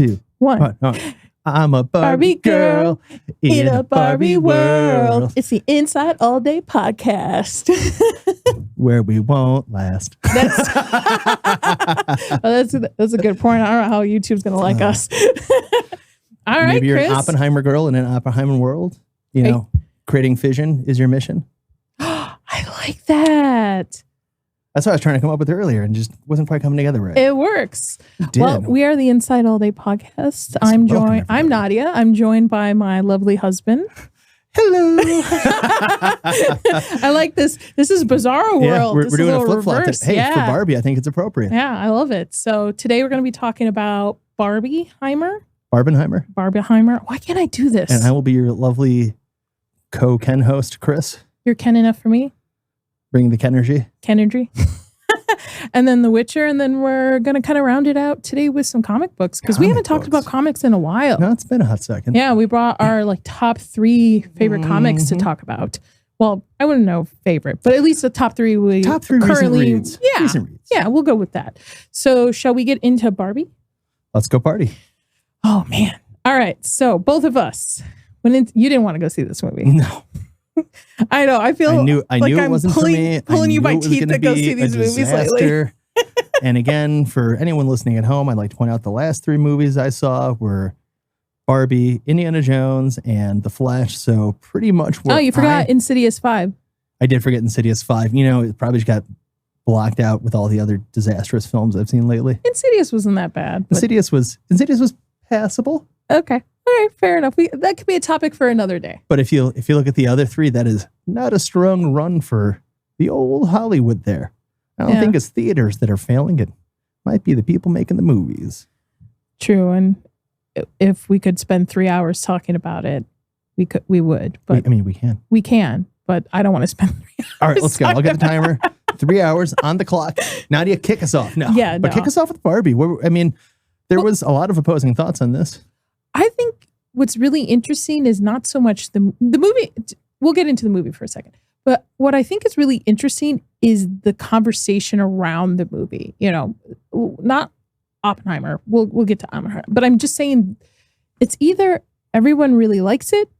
2, 1. I'm a Barbie girl in a Barbie world. It's the Inside All Day podcast. Where we won't last. That's a good point. I don't know how YouTube's going to like us. All right, maybe you're Chris. an Oppenheimer girl in an Oppenheimer world. You know, creating fission is your mission. I like that. That's what I was trying to come up with earlier and just wasn't quite coming together right. It works. It did. Well, we are the Inside All Day podcast. I'm Nadia. I'm joined by my lovely husband. Hello. I like this. This is Bizarro World. We're doing a flip flop. Hey, for Yeah. Barbie, I think it's appropriate. Yeah, I love it. So today we're going to be talking about Barbenheimer. Barbenheimer. Why can't I do this? And I will be your lovely co-Ken host, Chris. You're Ken enough for me. Bring the Kenergy. And then The Witcher. And then we're going to kind of round it out today with some comic books because we haven't talked about comics in a while. No, it's been a hot second. Yeah, we brought our top 3 favorite comics to talk about. Well, I wouldn't know favorite, but at least the top 3 we currently recent reads. Yeah, Recent reads. Yeah, we'll go with that. So shall we get into Barbie? Let's go party. Oh man! All right, so both of us you didn't want to go see this movie. No. I know. I feel I knew like it I'm wasn't for me. pulling you by it was teeth gonna to go be see a these movies lately. disaster. And again, for anyone listening at home, I'd like to point out the last 3 movies I saw were Barbie, Indiana Jones, and The Flash. So pretty much. Oh, you forgot Insidious 5. I did forget Insidious 5. You know, it probably just got blocked out with all the other disastrous films I've seen lately. Insidious wasn't that bad. Insidious was passable. Okay. All right, fair enough. That could be a topic for another day. But if you look at the other 3, that is not a strong run for the old Hollywood there. I don't think it's theaters that are failing. It might be the people making the movies. True. And if we could spend 3 hours talking about it, we would. But we can. We can, but I don't want to spend 3 hours. All right, let's go. I'll get the timer. 3 hours on the clock. Nadia, kick us off. But kick us off with Barbie. There was a lot of opposing thoughts on this. I think what's really interesting is not so much the movie. We'll get into the movie for a second. But what I think is really interesting is the conversation around the movie. You know, not Oppenheimer. We'll get to Oppenheimer. But I'm just saying it's either everyone really likes it,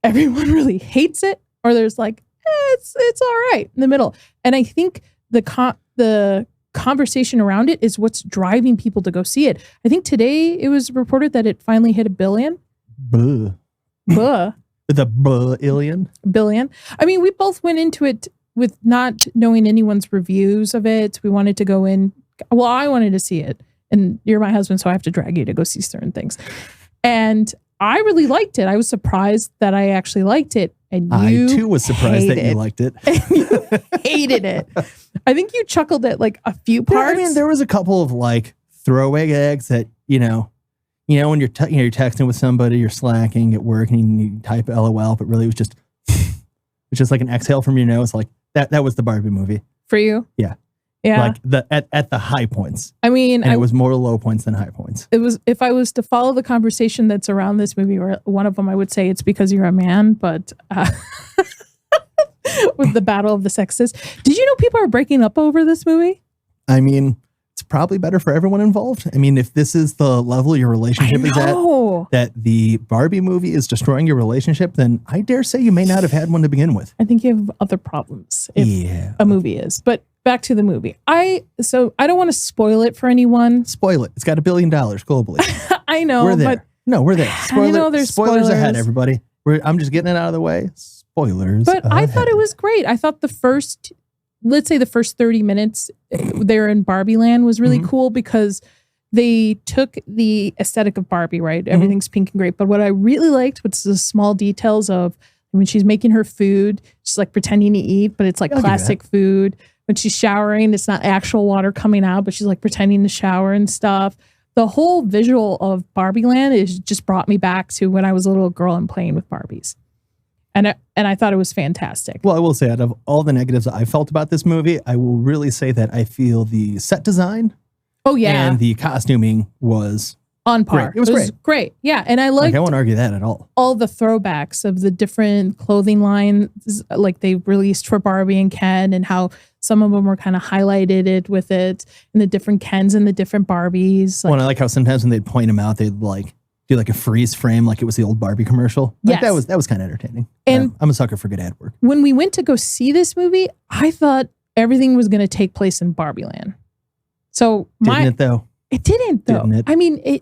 everyone really hates it, or there's it's all right in the middle. And I think the conversation around it is what's driving people to go see it. I think today it was reported that it finally hit $1 billion. The billion. I mean, we both went into it with not knowing anyone's reviews of it. We wanted to go in. Well, I wanted to see it, and you're my husband, so I have to drag you to go see certain things. And I really liked it. I was surprised that I actually liked it. And you I too was surprised that you liked it. And you hated it. I think you chuckled at a few parts. Yeah, there was a couple of throwaway gags that when you're texting with somebody, you're slacking at work, and you type LOL, but really it was just like an exhale from your nose. Like that was the Barbie movie for you. Yeah. Yeah. At the high points. I mean, it was more low points than high points. It was, if I was to follow the conversation that's around this movie, or one of them, I would say it's because you're a man, but with the battle of the sexes. Did you know people are breaking up over this movie? I mean, it's probably better for everyone involved. I mean, if this is the level your relationship is at, that the Barbie movie is destroying your relationship, then I dare say you may not have had one to begin with. I think you have other problems if a movie is. But back to the movie. I don't want to spoil it for anyone. Spoil it. It's got $1 billion globally. I know. We're there. We're there. I know there's spoilers ahead, everybody. I'm just getting it out of the way. Spoilers. But I thought it was great. I thought the first 30 minutes there in Barbie Land was really cool because they took the aesthetic of Barbie, right? Everything's pink and great. But what I really liked was the small details of when she's making her food, she's pretending to eat, but it's plastic food. When she's showering, it's not actual water coming out, but she's pretending to shower and stuff. The whole visual of Barbie Land is just brought me back to when I was a little girl and playing with Barbies. And I thought it was fantastic. Well, I will say, out of all the negatives I felt about this movie, I will really say that I feel the set design and the costuming was on par. Great. It was great. Yeah. And I Like, liked I won't argue that at all. all the throwbacks of the different clothing lines like they released for Barbie and Ken, and how some of them were kind of highlighted it with it, and the different Kens and the different Barbies. Well, and I like how sometimes when they'd point them out, they'd like do like a freeze frame, like it was the old Barbie commercial. Like Yes. that was kind of entertaining. And I'm a sucker for good ad work. when we went to go see this movie, I thought everything was going to take place in Barbie Land. So Didn't it though? It didn't though. Didn't it? I mean,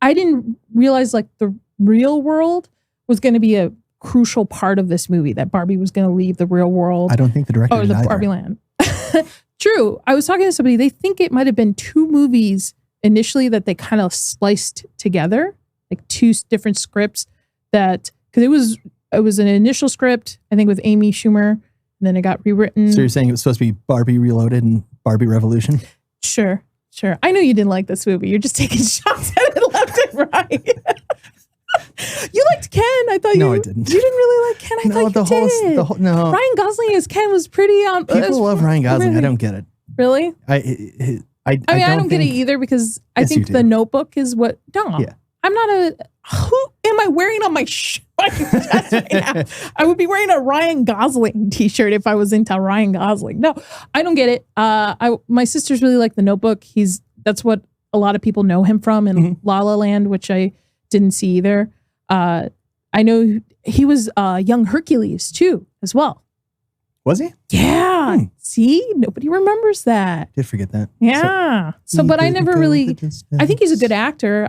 I didn't realize like the real world was going to be a crucial part of this movie, that Barbie was going to leave the real world. I don't think the director or did the either. Barbie Land. True. I was talking to somebody, they think it might have been two movies initially that they kind of spliced together, like two different scripts that, because it was an initial script, I think with Amy Schumer, and then it got rewritten. So you're saying it was supposed to be Barbie Reloaded and Barbie Revolution? Sure. I know you didn't like this movie. You're just taking shots at it left and right. You liked Ken. I thought No, I didn't. You didn't really like Ken. I thought you did. No. Ryan Gosling as Ken was pretty on. People love Ryan Gosling. really- I don't get it. Really? I mean, I don't get it either, because I Yes, you think do. The Notebook is what. No, Yeah. I'm not a. Who am I wearing on my chest right now? I would be wearing a Ryan Gosling t-shirt if I was into Ryan Gosling. No, I don't get it. My sisters really like The Notebook. That's what a lot of people know him from, in La La Land, which I didn't see either. I know he was young Hercules too, as well. Was he? Yeah. See, nobody remembers that. Did forget that. Yeah. So, but I never really. I think he's a good actor.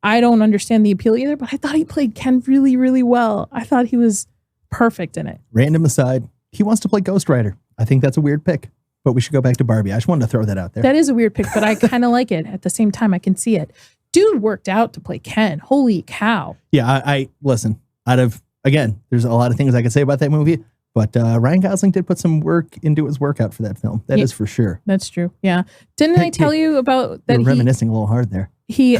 I don't understand the appeal either, but I thought he played Ken really, really well. I thought he was perfect in it. Random aside, he wants to play Ghost Rider. I think that's a weird pick, but we should go back to Barbie. I just wanted to throw that out there. That is a weird pick, but I kind of like it. At the same time, I can see it. Dude worked out to play Ken. Holy cow. Yeah, I listen, again, there's a lot of things I could say about that movie, but Ryan Gosling did put some work into his workout for that film. That is for sure. That's true. Yeah. Didn't I tell you about that? You're reminiscing a little hard there. He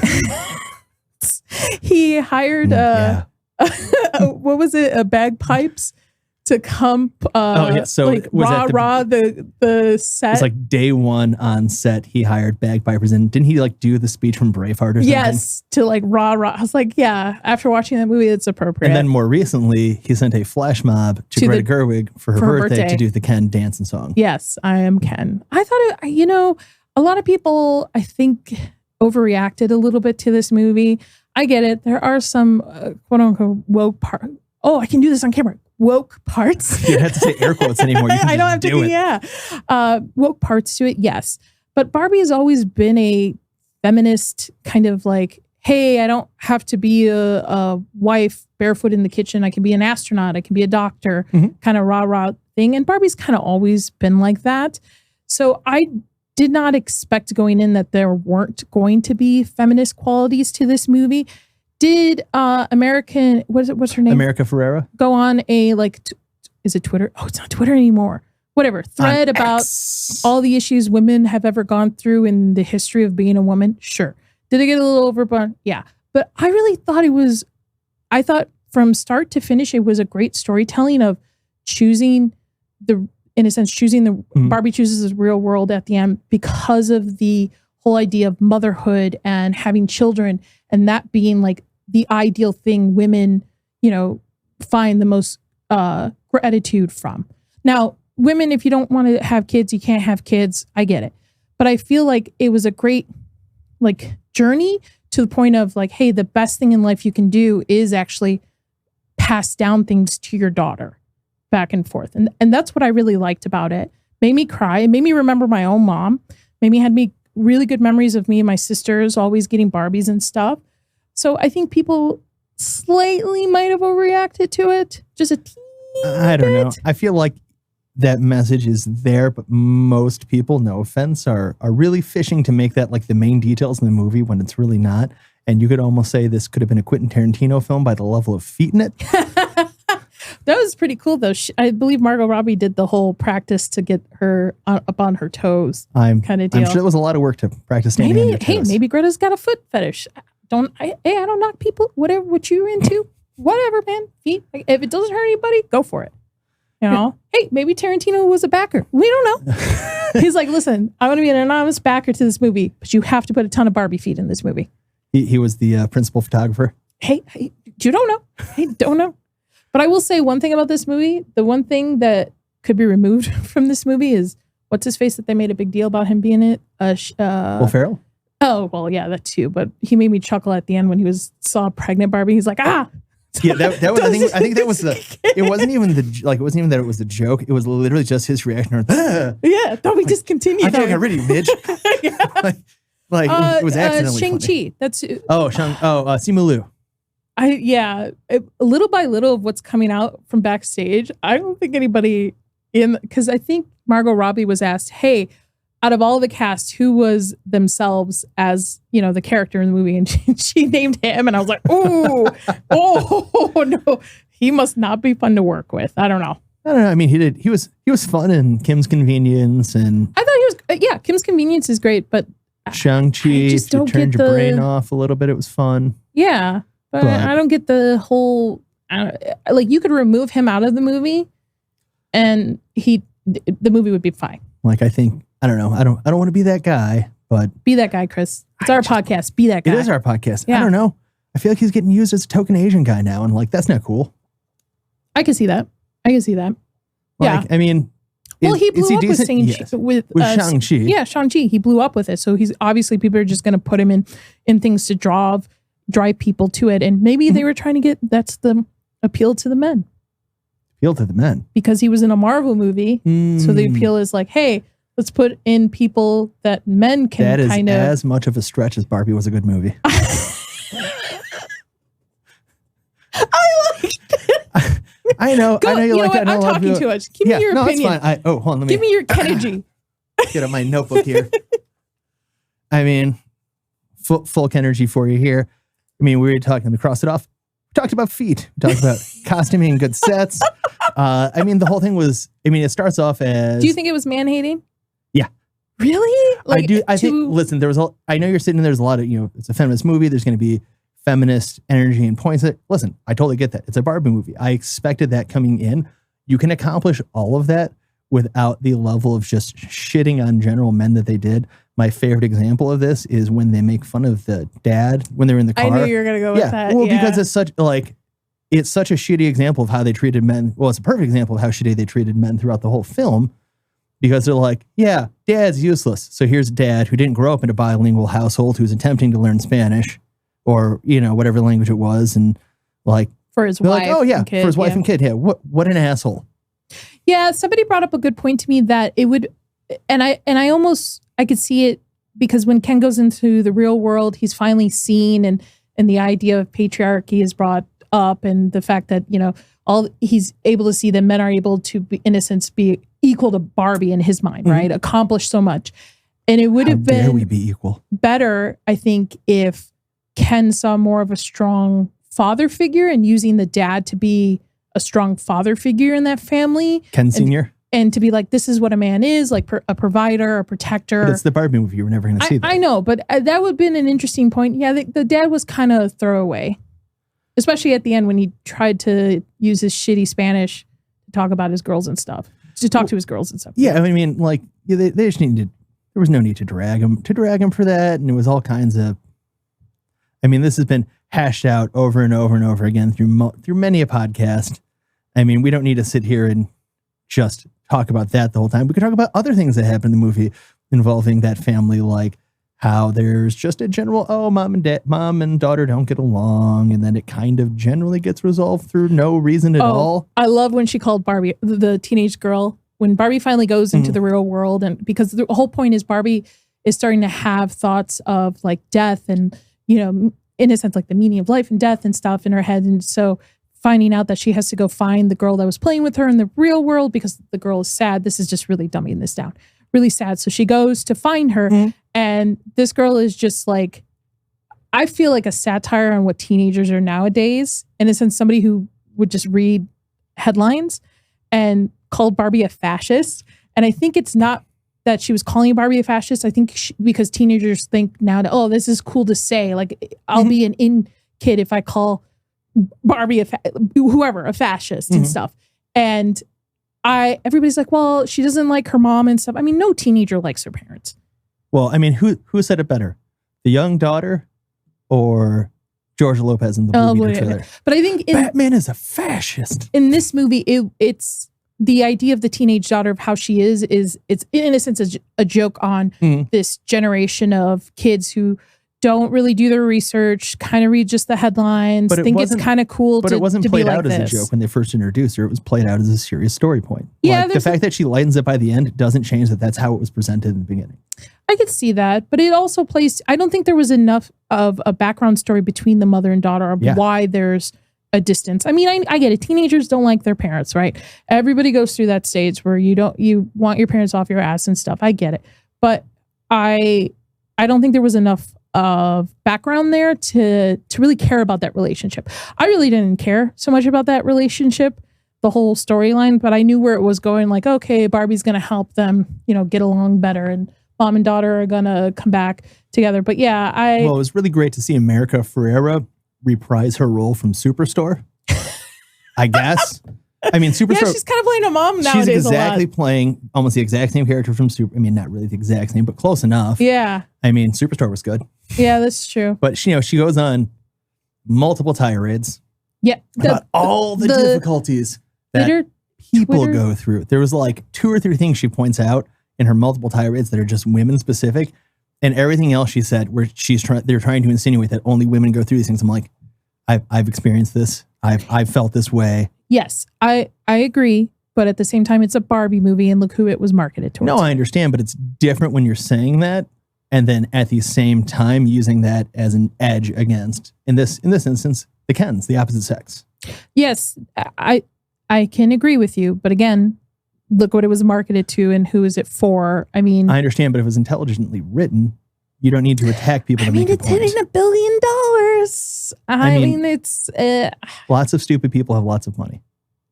hired what was it? Bagpipes to come. So like was that the set. It's like day one on set. He hired bagpipers, and didn't he like do the speech from Braveheart or something? Yes, to like rah. I was like, yeah. After watching that movie, it's appropriate. And then more recently, he sent a flash mob to Greta Gerwig for her birthday to do the Ken dance and song. Yes, I am Ken. I thought a lot of people, I think, overreacted a little bit to this movie. I get it. There are some quote unquote woke parts. Oh, I can do this on camera. Woke parts. You don't have to say air quotes anymore. You can I don't have to do it. Yeah. Woke parts to it, yes. But Barbie has always been a feminist kind of like, hey, I don't have to be a wife barefoot in the kitchen. I can be an astronaut. I can be a doctor, kind of rah thing. And Barbie's kind of always been like that. So I did not expect going in that there weren't going to be feminist qualities to this movie. Did American, what's her name? America Ferrera. Go on a is it Twitter? Oh, it's not Twitter anymore. Whatever. Thread about all the issues women have ever gone through in the history of being a woman. Sure. Did it get a little overblown? Yeah. But I really thought I thought from start to finish, it was a great storytelling of choosing Barbie chooses the real world at the end because of the whole idea of motherhood and having children, and that being like the ideal thing women, find the most gratitude from. Now, women, if you don't want to have kids, you can't have kids. I get it. But I feel like it was a great journey to the point of like, hey, the best thing in life you can do is actually pass down things to your daughter back and forth. And that's what I really liked about it. Made me cry. It made me remember my own mom. Had me really good memories of me and my sisters always getting Barbies and stuff. So I think people slightly might have overreacted to it. Just a teeny I don't know. bit. I feel like that message is there, but most people, no offense, are really fishing to make that like the main details in the movie when it's really not. And you could almost say this could have been a Quentin Tarantino film by the level of feet in it. That was pretty cool, though. I believe Margot Robbie did the whole practice to get her up on her toes kind of deal. I'm sure it was a lot to practice standing on your toes. Maybe Greta's got a foot fetish. I don't knock people. Whatever, what you're into, whatever, man. Feet. If it doesn't hurt anybody, go for it. Hey, maybe Tarantino was a backer. We don't know. He's like, listen, I want to be an anonymous backer to this movie, but you have to put a ton of Barbie feet in this movie. He was the principal photographer. Hey, you don't know. Hey, don't know. But I will say one thing about this movie. The one thing that could be removed from this movie is what's his face that they made a big deal about him being in it. Will Ferrell. Oh well, yeah, that too. But he made me chuckle at the end when he saw pregnant Barbie. He's like, ah. Yeah, that was. I think that was the. It wasn't even it wasn't even that it was the joke. It was literally just his reaction. Yeah, thought we just continued. I thought I got rid of you, Midge. Yeah. like it was accidentally Shang-Chi. That's Simu Liu. Little by little of what's coming out from backstage. I don't think anybody because I think Margot Robbie was asked, hey, out of all the cast, who was themselves as, the character in the movie? And she named him. And I was like, oh, no, he must not be fun to work with. I don't know. I mean, he was fun in Kim's Convenience. And I thought he was, Kim's Convenience is great, but Shang-Chi, if you turned your brain off a little bit, it was fun. Yeah. But I don't get the whole, you could remove him out of the movie and the movie would be fine. I don't know. I don't want to be that guy, but be that guy, Chris. It's our podcast. Be that guy. It is our podcast. Yeah. I don't know. I feel like he's getting used as a token Asian guy now, and that's not cool. I can see that. Yeah. I mean, he blew up with Shang-Chi. Yeah, Shang-Chi. He blew up with it, so he's obviously people are just going to put him in things to drive people to it, and maybe they were trying to that's the appeal to the men. Appeal to the men because he was in a Marvel movie, so the appeal is like, hey. Let's put in people that men can kind of... That is as much of a stretch as Barbie was a good movie. I liked it. I know you like that. I'm talking too much. Give me your opinion. That's fine. Hold on. Give me your Kennedy. Get up my notebook here. I mean, full energy for you here. I mean, we were talking to cross it off. We talked about feet. We talked about costuming and good sets. I mean, the whole thing was, it starts off as... Do you think it was man-hating? Yeah. Really? I do. I think, listen, I know you're sitting there's a lot of, it's a feminist movie. There's going to be feminist energy and points that, listen, I totally get that. It's a Barbie movie. I expected that coming in. You can accomplish all of that without the level of just shitting on general men that they did. My favorite example of this is when they make fun of the dad when they're in the car. I knew you were going to go with that. Well, because it's such a shitty example of how they treated men. Well, it's a perfect example of how shitty they treated men throughout the whole film. Because they're like, yeah, dad's useless. So here's dad who didn't grow up in a bilingual household who's attempting to learn Spanish or, whatever language it was. And for his wife. And kid, for his wife and kid. Yeah. What an asshole. Yeah. Somebody brought up a good point to me that it would, and I could see it because when Ken goes into the real world, he's finally seen and the idea of patriarchy is brought up and the fact that, he's able to see that men are able to be, in a sense, be equal to Barbie in his mind, right? Accomplish so much. And it would have been dare we be equal? Better, I think, if Ken saw more of a strong father figure and using the dad to be a strong father figure in that family. Ken Sr.? And to be like, this is what a man is, like a provider, a protector. But it's the Barbie movie. You were never going to see that. I know, but that would have been an interesting point. Yeah, the dad was kind of throwaway. Especially at the end when he tried to use his shitty Spanish to talk about his girls and stuff. To talk to his girls and stuff. Yeah, I mean, they just needed... There was no need to drag him for that. And it was all kinds of... this has been hashed out over and over and over again through many a podcast. We don't need to sit here and just talk about that the whole time. We could talk about other things that happened in the movie involving that family, like how there's just a general, mom and daughter don't get along. And then it kind of generally gets resolved through no reason at all. I love when she called Barbie, the teenage girl, when Barbie finally goes into the real world. And because the whole point is Barbie is starting to have thoughts of death and, in a sense, the meaning of life and death and stuff in her head. And so finding out that she has to go find the girl that was playing with her in the real world because the girl is sad. This is just really dumbing this down. Really sad. So she goes to find her and this girl is just I feel like a satire on what teenagers are nowadays. In a sense, somebody who would just read headlines and called Barbie a fascist. And I think it's not that she was calling Barbie a fascist. I think because teenagers think now that, oh, this is cool to say. I'll be an in kid if I call Barbie whoever a fascist and stuff. And everybody's like, well, she doesn't like her mom and stuff. No teenager likes her parents. Well, who said it better? The young daughter or George Lopez in the Blue Beetle trailer. But I think Batman is a fascist. In this movie, it's the idea of the teenage daughter of how she is it's in a sense a joke on this generation of kids who don't really do their research, kind of read just the headlines, think it's kind of cool but to it wasn't to played be out like as a joke when they first introduced her. It was played out as a serious story point. Yeah, like, the fact that she lightens it by the end doesn't change that that's how it was presented in the beginning. I could see that, but it also plays, I don't think there was enough of a background story between the mother and daughter of why there's a distance. I mean, I get it. Teenagers don't like their parents, right? Everybody goes through that stage where you want your parents off your ass and stuff. I get it. But I don't think there was enough of background there to really care about that relationship. I really didn't care so much about that relationship, the whole storyline, but I knew where it was going. Like, okay, Barbie's going to help them, get along better, and mom and daughter are going to come back together. But yeah, well, it was really great to see America Ferrera reprise her role from Superstore, I guess. I mean, Superstore. Yeah, she's kind of playing a mom nowadays. She's exactly playing almost the exact same character from I mean, not really the exact same, but close enough. Yeah. I mean, Superstore was good. Yeah, that's true. But she goes on multiple tirades. Yeah. About all the difficulties that people go through. There was like 2 or 3 things she points out in her multiple tirades that are just women specific, and everything else she said where they're trying to insinuate that only women go through these things. I'm like, I've experienced this. I've felt this way. Yes, I agree. But at the same time, it's a Barbie movie, and look who it was marketed towards. No, I understand, but it's different when you're saying that and then at the same time using that as an edge against, in this instance, the Kens, the opposite sex. Yes, I can agree with you. But again, look what it was marketed to and who is it for. I mean, I understand, but if it was intelligently written, you don't need to attack people to make a point. It's hitting $1 billion. I mean, it's... lots of stupid people have lots of money.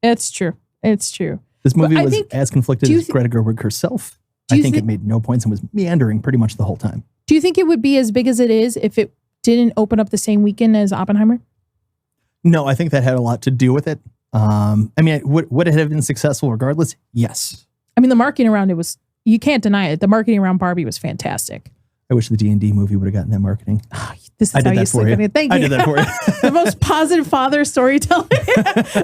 It's true. It's true. This movie was as conflicted as Greta Gerwig herself. I think it made no points and was meandering pretty much the whole time. Do you think it would be as big as it is if it didn't open up the same weekend as Oppenheimer? No, I think that had a lot to do with it. I mean, would it have been successful regardless? Yes. I mean, the marketing around it was... You can't deny it. The marketing around Barbie was fantastic. I wish the D&D movie would have gotten that marketing. Oh, this is how you sleep on it. Thank you. I did that for you. The most positive father storytelling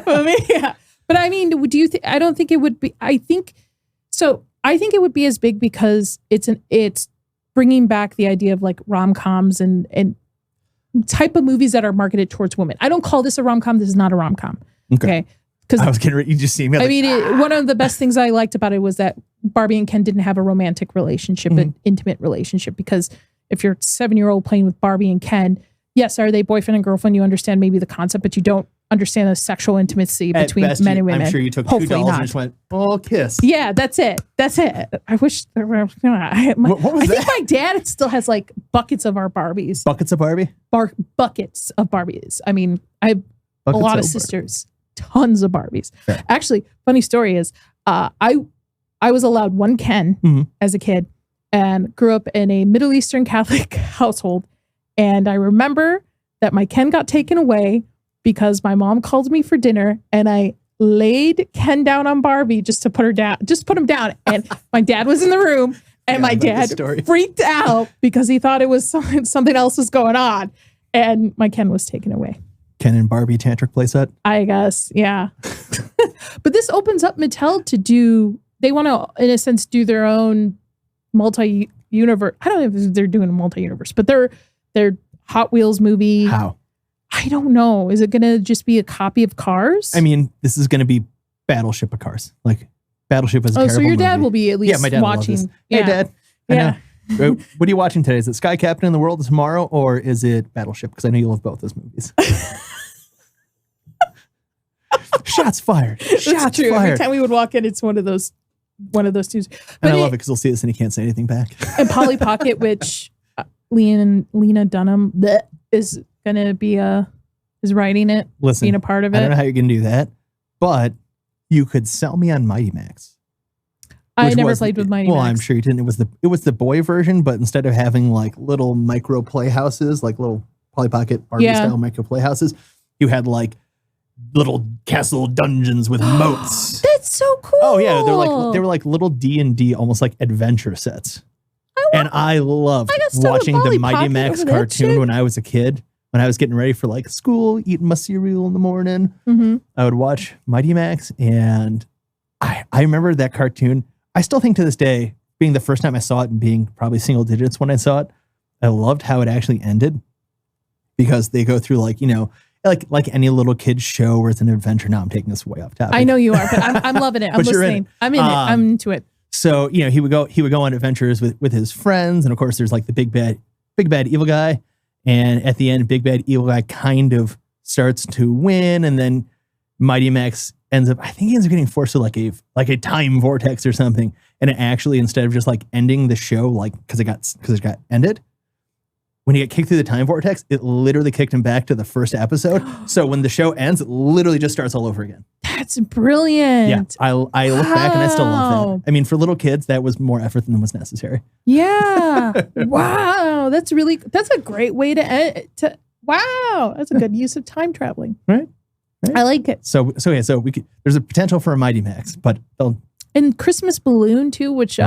movie. Yeah. But I mean, do you I don't think it would be, I think it would be as big because it's bringing back the idea of like rom-coms and type of movies that are marketed towards women. I don't call this a rom-com. This is not a rom-com. Okay. Because I was getting ready, you just see me. I mean, one of the best things I liked about it was that Barbie and Ken didn't have a romantic relationship, an intimate relationship. Because if you're a 7-year-old playing with Barbie and Ken, yes, are they boyfriend and girlfriend? You understand maybe the concept, but you don't understand the sexual intimacy between men and women. I'm sure you took $2 and just went, oh, kiss. Yeah, that's it. That's it. I wish there were. I think my dad still has like buckets of our Barbies. Buckets of Barbie? Buckets of Barbies. I mean, I have a lot of sisters. Tons of Barbies. Fair. Actually, funny story is I was allowed one Ken as a kid and grew up in a Middle Eastern Catholic household. And I remember that my Ken got taken away because my mom called me for dinner and I laid Ken down on Barbie just to put him down. And my dad was in the room and my dad freaked out because he thought it was something else was going on. And my Ken was taken away. Ken and Barbie tantric playset? I guess, yeah. But this opens up Mattel to do, they want to, in a sense, do their own multi-universe. I don't know if they're doing a multi-universe, but their Hot Wheels movie. How? I don't know. Is it going to just be a copy of Cars? I mean, this is going to be Battleship of Cars. Like, Battleship is a terrible so your dad movie. will be at least my dad watching. Will love this. Hey, Dad. Yeah. What are you watching today? Is it Sky Captain in the World Tomorrow or is it Battleship? Because I know you love both those movies. Shots fired. Shots fired. Every time we would walk in, it's one of those two. And I love it because he'll see this and he can't say anything back. And Polly Pocket, which Lena Dunham is going to be is writing it, being a part of it. I don't know how you're going to do that, but you could sell me on Mighty Max. I never played with Mighty Max. Well, I'm sure you didn't. It was the boy version, but instead of having like little micro playhouses, like little Polly Pocket Barbie style micro playhouses, you had like little castle dungeons with moats. That's so cool. Oh yeah, they were like little D&D, almost like adventure sets. I And I loved I got stuck with watching the Polly Mighty Pocket Max over that cartoon shit. when I was a kid. When I was getting ready for like school, eating my cereal in the morning, Mm-hmm. I would watch Mighty Max, and I remember that cartoon. I still think to this day, being the first time I saw it and being probably single digits when I saw it, I loved how it actually ended, because they go through like, you know, like any little kid's show where it's an adventure. Now I'm taking this way off topic. I know you are, but I'm loving it. I'm But you're in listening. it. I'm in it. I'm into it. So, you know, he would go on adventures with his friends, and of course there's like the big bad evil guy. And at the end, big bad evil guy kind of starts to win, and then Mighty Max ends up getting forced to like a time vortex or something. And it actually, instead of just like ending the show, like because it got ended, when he got kicked through the time vortex, it literally kicked him back to the first episode. So when the show ends, it literally just starts all over again. That's brilliant. Yeah, I look back and I still love that. I mean, for little kids, that was more effort than was necessary. Yeah. Wow. That's a great way to end. Wow. That's a good use of time traveling. Right. I like it. So there's a potential for a Mighty Max, but And Christmas Balloon too, which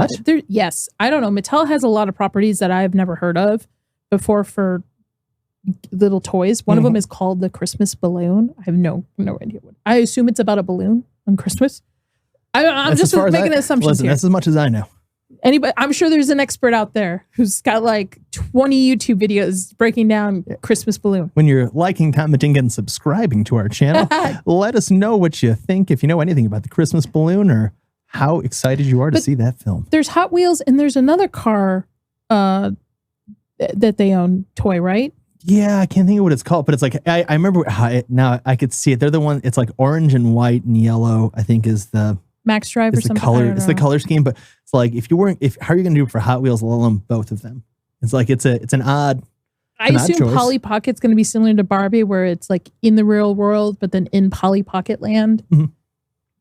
yes, I don't know. Mattel has a lot of properties that I've never heard of before for little toys. One of them is called the Christmas Balloon. I have no idea what. I assume it's about a balloon on Christmas. I'm just making assumptions listen, here. That's as much as I know. Anybody, I'm sure there's an expert out there who's got like 20 YouTube videos breaking down Christmas Balloon. When you're liking, commenting, and subscribing to our channel, let us know what you think, if you know anything about the Christmas Balloon or how excited you are to see that film. There's Hot Wheels and there's another car that they own, toy, right? Yeah, I can't think of what it's called, but it's like, I remember now I could see it. They're the one, it's like orange and white and yellow, I think is the Max Drive or something. It's the color scheme, but it's like, how are you going to do it for Hot Wheels, let alone both of them? It's like, it's an odd. I assume Polly Pocket's going to be similar to Barbie, where it's like in the real world, but then in Polly Pocket land. Mm-hmm.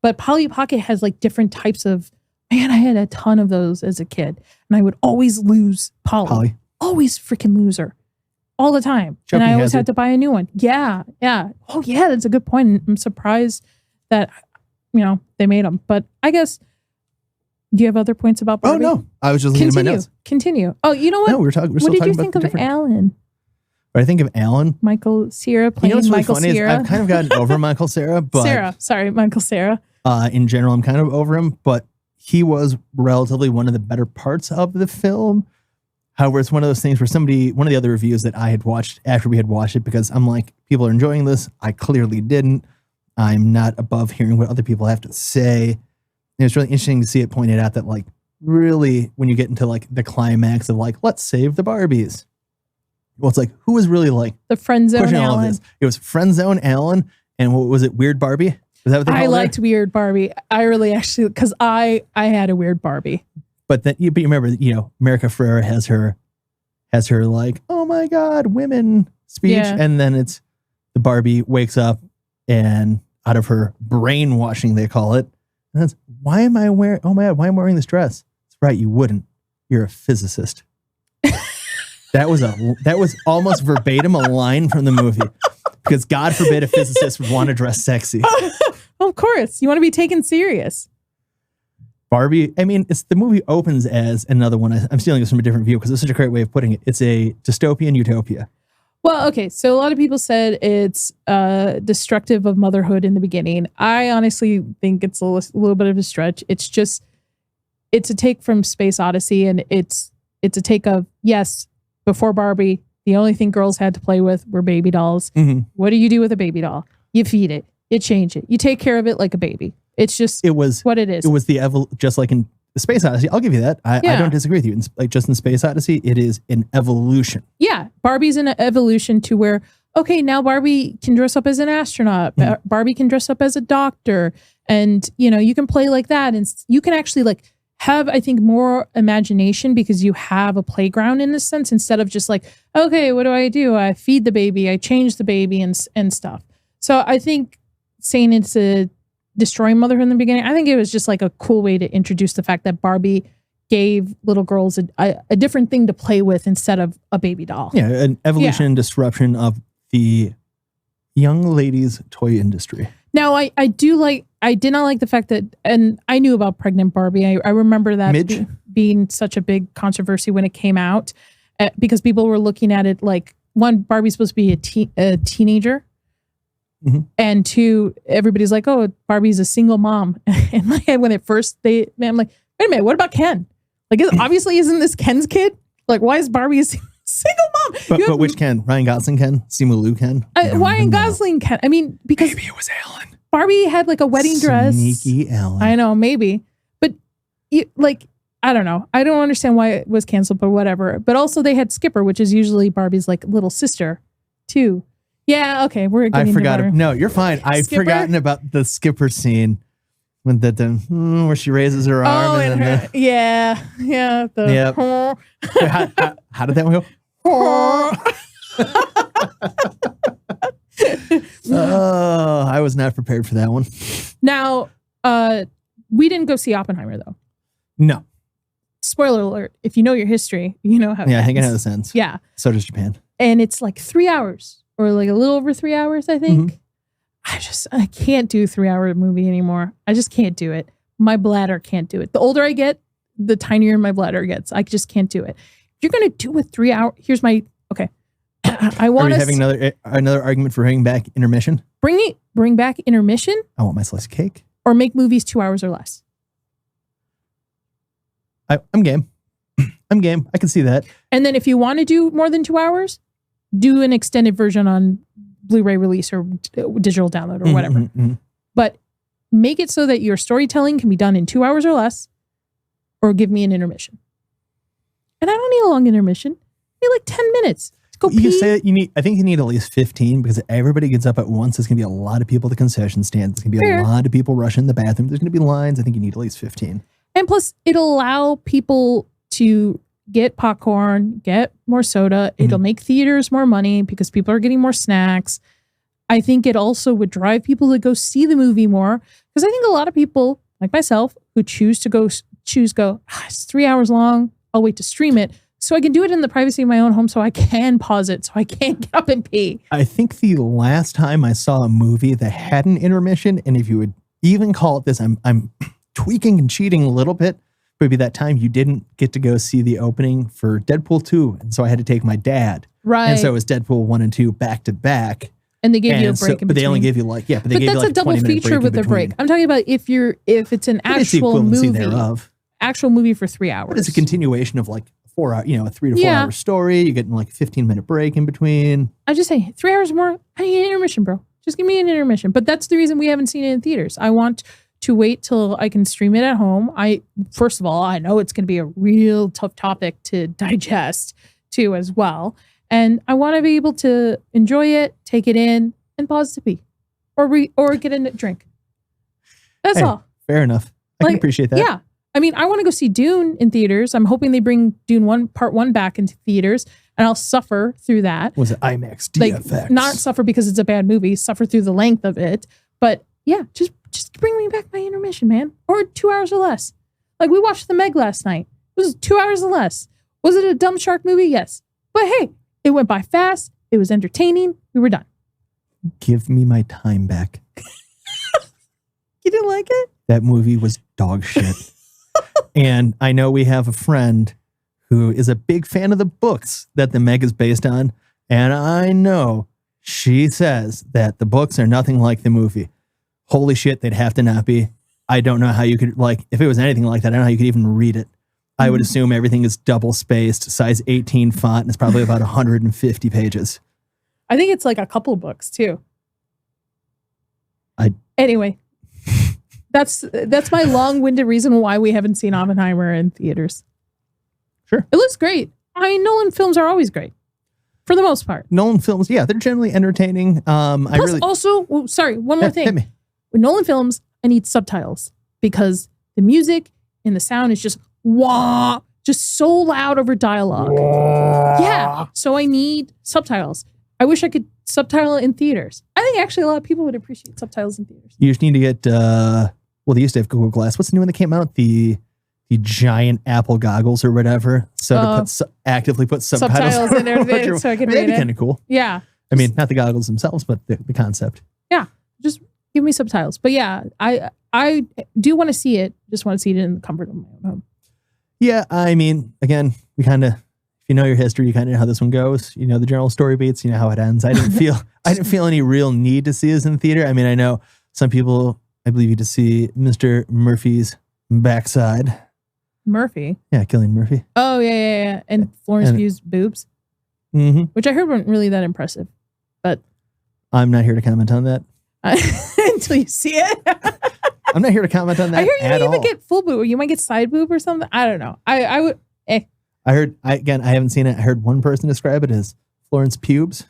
But Polly Pocket has like different types of, man, I had a ton of those as a kid, and I would always lose Polly. Always freaking lose her. All the time. Choking and I always hazard. had to buy a new one. Yeah. Oh yeah, that's a good point. I'm surprised that, they made them. But I guess, do you have other points about Barbie? Oh no, I was just looking at my notes. Continue. Oh, you know what? No, we're still what talking did you about think of different. Alan? What I think of Alan. Michael Cera playing what's really Michael funny Cera. is I've kind of gotten over Michael Cera, but Michael Cera. In general, I'm kind of over him, but he was relatively one of the better parts of the film. However, it's one of those things where one of the other reviews that I had watched after we had watched it, because I'm like, people are enjoying this. I clearly didn't. I'm not above hearing what other people have to say. And it's really interesting to see it pointed out that, like, really, when you get into like the climax of like, let's save the Barbies. Well, it's like, who was really like the friend zone pushing all of Alan? this? It was friend zone Alan, and what was it? Weird Barbie? Is that what they called I her? liked Weird Barbie. I really actually, because I had a weird Barbie. But then you remember, America Ferrera has her like, oh my God, women speech. Yeah. And then it's the Barbie wakes up and out of her brainwashing, they call it. And that's, why am I wearing this dress? That's right. You wouldn't. You're a physicist. That was almost verbatim a line from the movie, because God forbid a physicist would want to dress sexy. Of course. You want to be taken serious. Barbie, I mean, the movie opens as another one. I'm stealing this from a different view because it's such a great way of putting it. It's a dystopian utopia. Well, okay. So a lot of people said it's destructive of motherhood in the beginning. I honestly think it's a little bit of a stretch. It's a take from Space Odyssey, and it's a take of, yes, before Barbie, the only thing girls had to play with were baby dolls. Mm-hmm. What do you do with a baby doll? You feed it. You change it. You take care of it like a baby. It's just what it is. It was just like in Space Odyssey. I'll give you that. I don't disagree with you. Just in Space Odyssey, it is an evolution. Yeah. Barbie's an evolution to where, okay, now Barbie can dress up as an astronaut. Mm-hmm. Barbie can dress up as a doctor. And, you can play like that. And you can actually like have, I think, more imagination because you have a playground in a sense, instead of just like, okay, what do? I feed the baby. I change the baby and stuff. So I think saying it's a destroying motherhood in the beginning, I think it was just like a cool way to introduce the fact that Barbie gave little girls a different thing to play with instead of a baby doll. Yeah, an evolution and disruption of the young ladies' toy industry. Now, I did not like the fact that, and I knew about pregnant Barbie. I remember that being such a big controversy when it came out because people were looking at it like, one, Barbie's supposed to be a teenager. Mm-hmm. And two, everybody's like, oh, Barbie's a single mom. And my head, when at first I'm like, wait a minute, what about Ken? Like, obviously, isn't this Ken's kid? Like, why is Barbie a single mom? But which Ken? Ryan Gosling Ken? Simu Liu Ken? Ryan Gosling Ken. I mean, because maybe it was Ellen. Barbie had like a wedding dress. Sneaky Ellen. I know, maybe. But I don't know. I don't understand why it was canceled, but whatever. But also they had Skipper, which is usually Barbie's like little sister too. Yeah, okay. We're getting I forgot. about her. No, you're fine. I've Skipper? forgotten about the Skipper scene when where she raises her arm. Oh, and then yeah. Yep. How did that one go? Oh, I was not prepared for that one. Now, we didn't go see Oppenheimer though. No. Spoiler alert. If you know your history, you know how. Yeah, I think I know the sense. Yeah. So does Japan. And it's like 3 hours or like a little over 3 hours, I think. Mm-hmm. I can't do a 3-hour movie anymore. I just can't do it. My bladder can't do it. The older I get, the tinier my bladder gets. I just can't do it. If you're going to do a 3 hour, here's my, okay. I want to having another argument for bringing back intermission. Bring back intermission. I want my slice of cake. Or make movies 2 hours or less. I'm game. I'm game. I can see that. And then if you want to do more than 2 hours, do an extended version on Blu-ray release or digital download or whatever. Mm-hmm. But make it so that your storytelling can be done in 2 hours or less, or give me an intermission. And I don't need a long intermission. I need like 10 minutes. Go pee. You say that I think you need at least 15 because if everybody gets up at once, there's going to be a lot of people at the concession stands. There's going to be a lot of people rushing the bathroom. There's going to be lines. I think you need at least 15. And plus, it'll allow people to get popcorn, get more soda. It'll make theaters more money because people are getting more snacks. I think it also would drive people to go see the movie more because I think a lot of people, like myself, who choose, it's 3 hours long. I'll wait to stream it so I can do it in the privacy of my own home so I can pause it so I can get up and pee. I think the last time I saw a movie that had an intermission, and if you would even call it this, I'm tweaking and cheating a little bit. Maybe that time you didn't get to go see the opening for Deadpool 2. And so I had to take my dad. Right. And so it was Deadpool 1 and 2 back to back. And they gave you a break in between. But they only gave you but they gave you like a double feature with a break. I'm talking about if it's an actual movie. Thereof. Actual movie for 3 hours. But it's a continuation of like 4 hour, a 3 to 4 hour story. You get like a 15-minute break in between. I just say 3 hours more. I need an intermission, bro. Just give me an intermission. But that's the reason we haven't seen it in theaters. I want to wait till I can stream it at home. First of all, I know it's going to be a real tough topic to digest too as well. And I want to be able to enjoy it, take it in, and pause to pee. Or get a drink. That's all. Fair enough. I can appreciate that. Yeah. I mean, I want to go see Dune in theaters. I'm hoping they bring Dune Part 1 back into theaters, and I'll suffer through that. Was it IMAX, DFX? Like, not suffer because it's a bad movie, suffer through the length of it. But yeah, just bring me back my intermission, man. Or 2 hours or less. Like, we watched The Meg last night. It was 2 hours or less. Was it a dumb shark movie? Yes. But hey, it went by fast. It was entertaining. We were done. Give me my time back. You didn't like it? That movie was dog shit. And I know we have a friend who is a big fan of the books that The Meg is based on. And I know she says that the books are nothing like the movie. Holy shit, they'd have to not be. I don't know how you could, if it was anything like that, I don't know how you could even read it. I would assume everything is double spaced, size 18 font, and it's probably about 150 pages. I think it's like a couple books too. Anyway, that's my long-winded reason why we haven't seen Oppenheimer in theaters. Sure. It looks great. Nolan films are always great. For the most part. Nolan films, yeah, they're generally entertaining. One more thing. Hit me. With Nolan films, I need subtitles because the music and the sound is just wah, just so loud over dialogue. Wah. Yeah, so I need subtitles. I wish I could subtitle it in theaters. I think actually a lot of people would appreciate subtitles in theaters. You just need to get, they used to have Google Glass. What's the new one that came out? The giant Apple goggles or whatever. So to actively put subtitles in there so I can read it. That'd be kind of cool. Yeah. I mean, not the goggles themselves, but the concept. Yeah. Just give me subtitles. But yeah, I do want to see it. Just want to see it in the comfort of my own home. Yeah, I mean, again, we kind of, if you know your history, you kind of know how this one goes. You know the general story beats. You know how it ends. I didn't feel any real need to see this in the theater. I mean, I know some people, I believe, you to see Mr. Murphy's backside. Murphy. Yeah, Cillian Murphy. Oh yeah. And Florence Pugh's boobs, which I heard weren't really that impressive, but I'm not here to comment on that until you see it. I'm not here to comment on that. I hear you might even get full boob, or you might get side boob or something. I don't know. I would. I heard. I haven't seen it. I heard one person describe it as Florence pubes.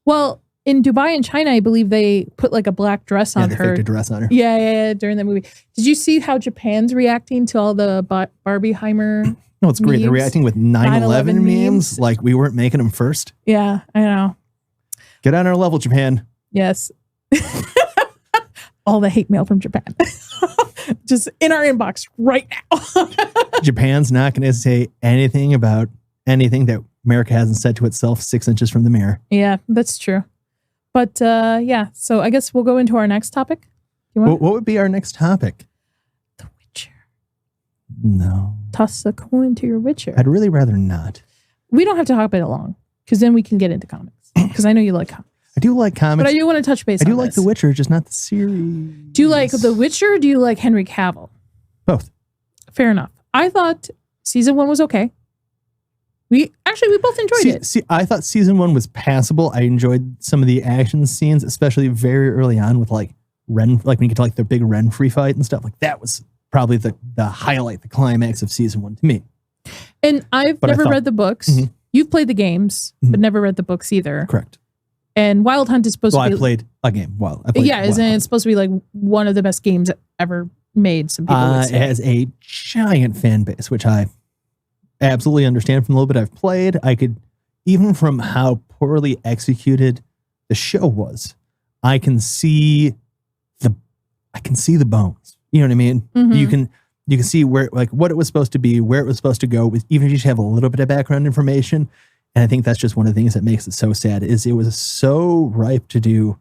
Well, in Dubai and China, I believe they put like a black dress on her. Faked a dress on her. Yeah, during the movie. Did you see how Japan's reacting to all the Barbenheimer? No, it's great. Memes? They're reacting with 9/11 memes like we weren't making them first. Yeah, I know. Get on our level, Japan. Yes. All the hate mail from Japan. Just in our inbox right now. Japan's not going to say anything about anything that America hasn't said to itself 6 inches from the mirror. Yeah, that's true. But yeah, so I guess we'll go into our next topic. What would be our next topic? The Witcher. No. Toss a coin to your Witcher. I'd really rather not. We don't have to talk about it long, because then we can get into comics. Because I know you like comics. I do like comics. But I do want to touch base on I do like The Witcher, just not the series. Do you like The Witcher or do you like Henry Cavill? Both. Fair enough. I thought season 1 was okay. We both enjoyed it. See, I thought season 1 was passable. I enjoyed some of the action scenes, especially very early on with like when you get to like the big Renfrey fight and stuff. Like that was probably the highlight, the climax of season 1 to me. And I've never read the books. Mm-hmm. You've played the games, but never read the books either. Correct. And Wild Hunt is supposed to be... I played a game. Isn't it supposed to be like one of the best games ever made? Some people would say. It has a giant fan base, which I absolutely understand from the little bit I've played. I could, even from how poorly executed the show was, I can see the bones. You know what I mean? Mm-hmm. You can see where, like, what it was supposed to be, where it was supposed to go, with even if you just have a little bit of background information. And I think that's just one of the things that makes it so sad, is it was so ripe to do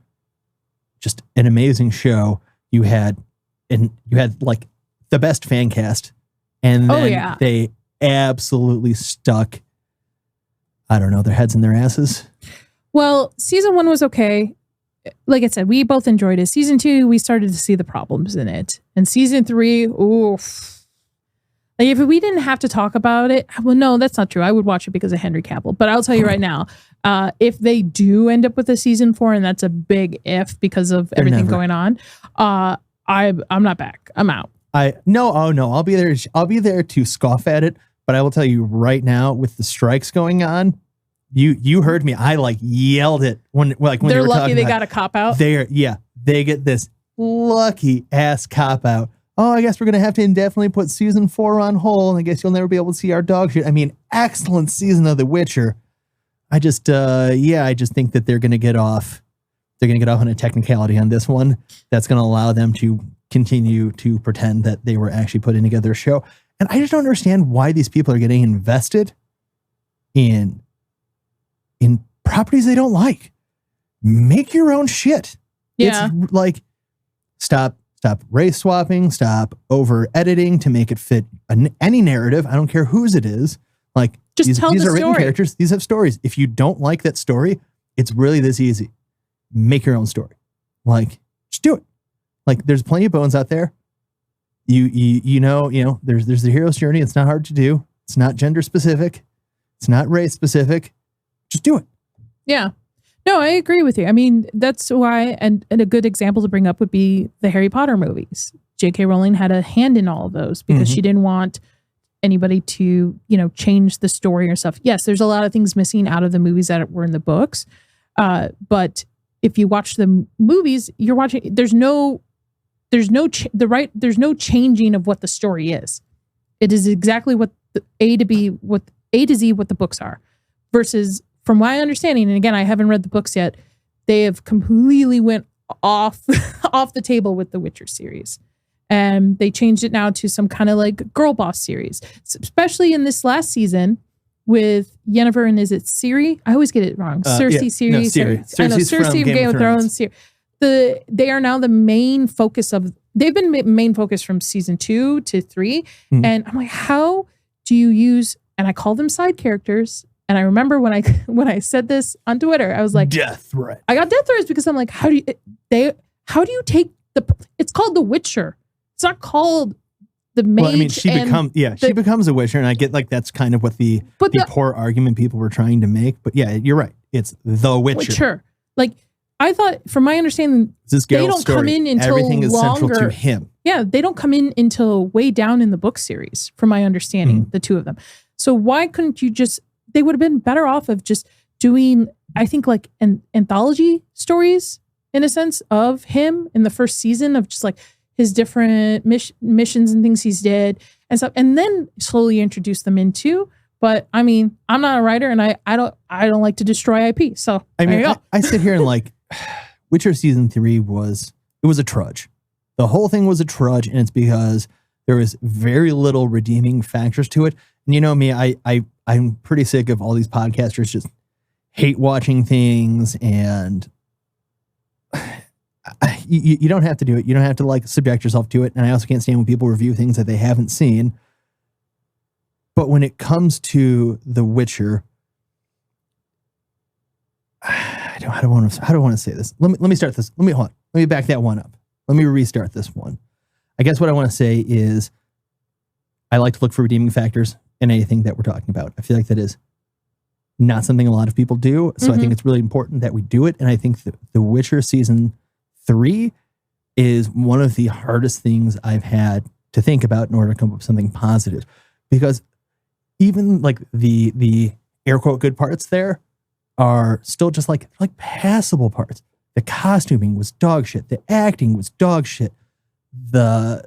just an amazing show. You had like the best fan cast, and then they absolutely stuck, I don't know, their heads in their asses. Well, season 1 was okay. Like I said, we both enjoyed it. Season 2, we started to see the problems in it. And season 3, oof. Like if we didn't have to talk about it, well, no, that's not true. I would watch it because of Henry Cavill. But I'll tell you right now, if they do end up with a season 4, and that's a big if because of everything going on, I'm not back. I'm out. I'll be there. I'll be there to scoff at it. But I will tell you right now, with the strikes going on, you heard me. I like yelled it when they were lucky they got a cop out. They get this lucky ass cop out. Oh, I guess we're going to have to indefinitely put season 4 on hold. And I guess you'll never be able to see our dog shit. I mean, excellent season of The Witcher. I just think that they're going to get off. They're going to get off on a technicality on this one. That's going to allow them to continue to pretend that they were actually putting together a show. And I just don't understand why these people are getting invested in properties they don't like. Make your own shit. Yeah. It's like, stop race swapping, stop over editing to make it fit any narrative. I don't care whose it is. Like, just tell the these are story. written characters. These have stories. If you don't like that story, it's really this easy. Make your own story. Like, just do it. Like, there's plenty of bones out there. You know, there's the hero's journey. It's not hard to do. It's not gender specific. It's not race specific. Just do it. Yeah. No, I agree with you. I mean, that's why, and a good example to bring up would be the Harry Potter movies. J.K. Rowling had a hand in all of those because she didn't want anybody to, change the story or stuff. Yes, there's a lot of things missing out of the movies that were in the books. But if you watch the movies, you're watching, there's no changing of what the story is. It is exactly what the A to Z, what the books are, versus, from my understanding, and again, I haven't read the books yet, they have completely went off the table with the Witcher series. And they changed it now to some kind of like girl boss series, especially in this last season with Yennefer, and is it Ciri? I always get it wrong. Cersei series. No, Ciri. I know, Cersei from Game of Thrones. They are now the main focus of, they've been main focus from season 2 to 3. And I'm like, how do you use, and I call them side characters. And I remember when I said this on Twitter, I was like, death threat. I got death threats because I'm like, how do you take it's called The Witcher. It's not called the mage. Well, I mean, she becomes a Witcher, and I get like that's kind of what the poor argument people were trying to make. But yeah, you're right. It's The Witcher. Like, I thought, from my understanding, they don't come in until everything is central to him. Yeah, they don't come in until way down in the book series, from my understanding, the two of them. So why couldn't you they would have been better off of just doing, I think, like an anthology stories, in a sense, of him in the first season, of just like his different missions and things he's did and stuff, and then slowly introduce them into. But I mean, I'm not a writer, and I don't like to destroy IP. So I mean, I sit here and like, Witcher season 3 was a trudge. The whole thing was a trudge, and it's because there was very little redeeming factors to it. And you know me, I'm pretty sick of all these podcasters just hate watching things, and you don't have to do it. You don't have to like subject yourself to it. And I also can't stand when people review things that they haven't seen. But when it comes to The Witcher, I don't want to say this. Let me start this. Let me back that one up. Let me restart this one. I guess what I want to say is I like to look for redeeming factors in anything that we're talking about. I feel like that is not something a lot of people do. So I think it's really important that we do it. And I think that The Witcher season 3 is one of the hardest things I've had to think about in order to come up with something positive, because even like the air quote good parts there are still just like passable parts. The costuming was dog shit. The acting was dog shit. The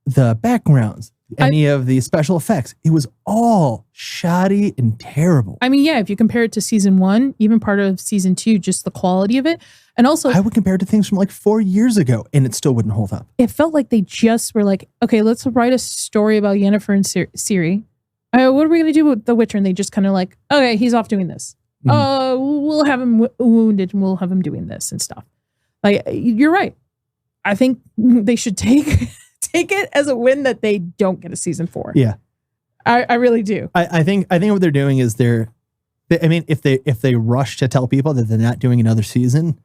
backgrounds, any of the special effects, it was all shoddy and terrible. I mean, yeah, if you compare it to season 1, even part of season 2, just the quality of it. And also, I would compare it to things from like 4 years ago, and it still wouldn't hold up. It felt like they just were like, okay, let's write a story about Yennefer and Ciri. What are we going to do with The Witcher? And they just kind of like, okay, he's off doing this. We'll have him wounded, and we'll have him doing this and stuff. Like, you're right. I think they should take it as a win that they don't get a season 4. Yeah, I really do. I think what they're doing is if they rush to tell people that they're not doing another season,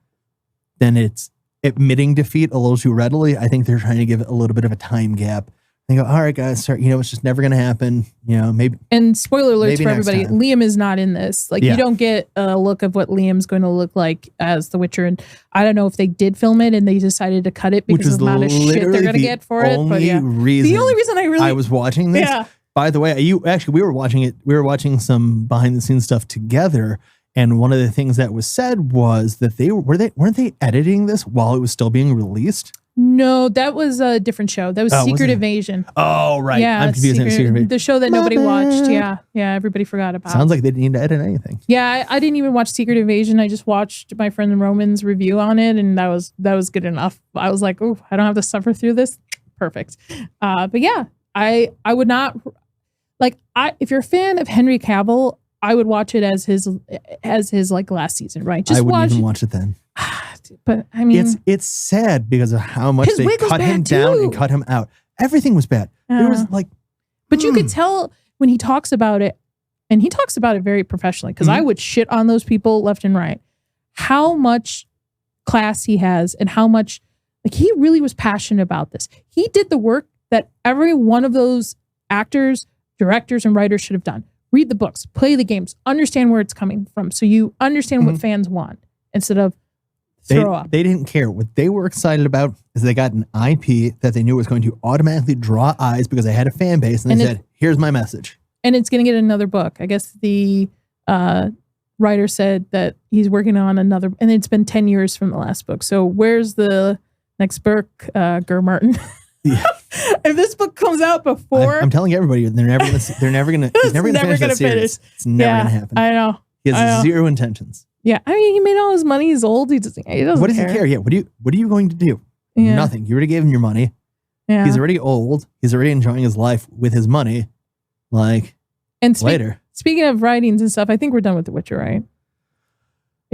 then it's admitting defeat a little too readily. I think they're trying to give it a little bit of a time gap. They go, all right, guys, sorry, it's just never going to happen. Maybe. And spoiler alerts for everybody, Liam is not in this. Like, you don't get a look of what Liam's going to look like as The Witcher. And I don't know if they did film it and they decided to cut it because of the amount of shit they're going to get for it. But yeah, the only reason I was watching this. Yeah. By the way, we were watching it. We were watching some behind the scenes stuff together. And one of the things that was said was that weren't they editing this while it was still being released? No, that was a different show. That was Secret Invasion. Oh, right. Yeah, I'm confusing Secret Invasion. The show that nobody watched. Yeah, everybody forgot about. Sounds like they didn't need to edit anything. Yeah, I didn't even watch Secret Invasion. I just watched my friend Roman's review on it, and that was good enough. I was like, oh, I don't have to suffer through this. Perfect. But yeah, I would not if you're a fan of Henry Cavill, I would watch it as his like last season, right? I wouldn't even watch it then. But I mean, it's sad because of how much they cut him down and cut him out. Everything was bad. It was like, but you could tell when he talks about it, and he talks about it very professionally, because I would shit on those people left and right, how much class he has and how much he really was passionate about this. He did the work that every one of those actors, directors, and writers should have done. Read the books, play the games, understand where it's coming from, so you understand what fans want instead of throw up. They didn't care. What they were excited about is they got an IP that they knew was going to automatically draw eyes because they had a fan base, and they said, here's my message. And it's going to get another book. I guess the writer said that he's working on another, and it's been 10 years from the last book. So where's the next book, Ger Martin? Yeah. If this book comes out before, I'm telling everybody, they're never gonna he's never gonna finish that series. It's never gonna happen. I know. He has zero intentions. Yeah, I mean, he made all his money. He's old. He doesn't What does he care? Yeah. What are you going to do? Yeah. Nothing. You already gave him your money. Yeah. He's already old. He's already enjoying his life with his money. Like, and later. Speaking of writings and stuff, I think we're done with The Witcher, right?